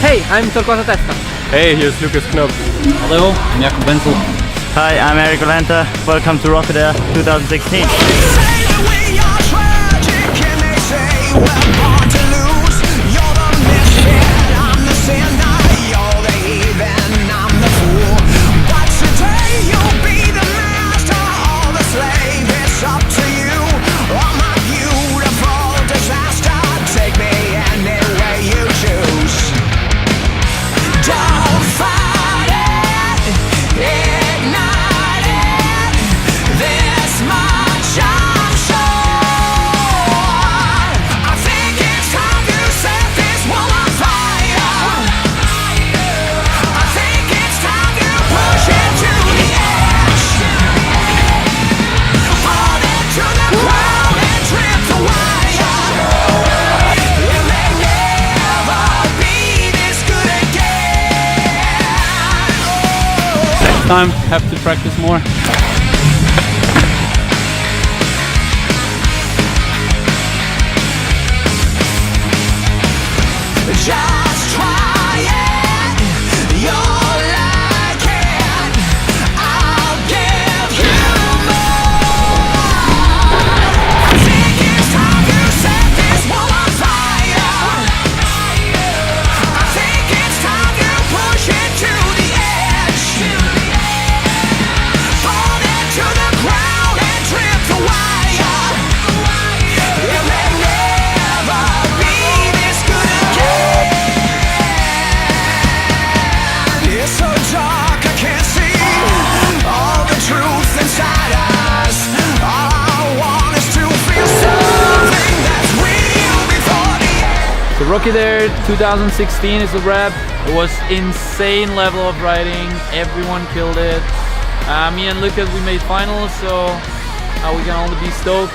Hej, I'm Torquato Testa. Hey, hier ist Lukas Knopf. Hallo, I'm Jakob Wenzel. Hi, I'm Eric Olenta. Welcome to Rockadair 2016. Time, have to practice more. Just try it, you'll like it, I'll give you more. I think it's time you set this world on fire. I think it's time you push it to the edge. Fall into the ground and trip the wire. It may never be this good again. It's so dark I can't see all the truth inside us. All I want is to feel something that's real before the end. So Rockadair 2016 is a wrap. It was insane level of riding. Everyone killed it. Me and Lucas, we made finals, so we can only be stoked.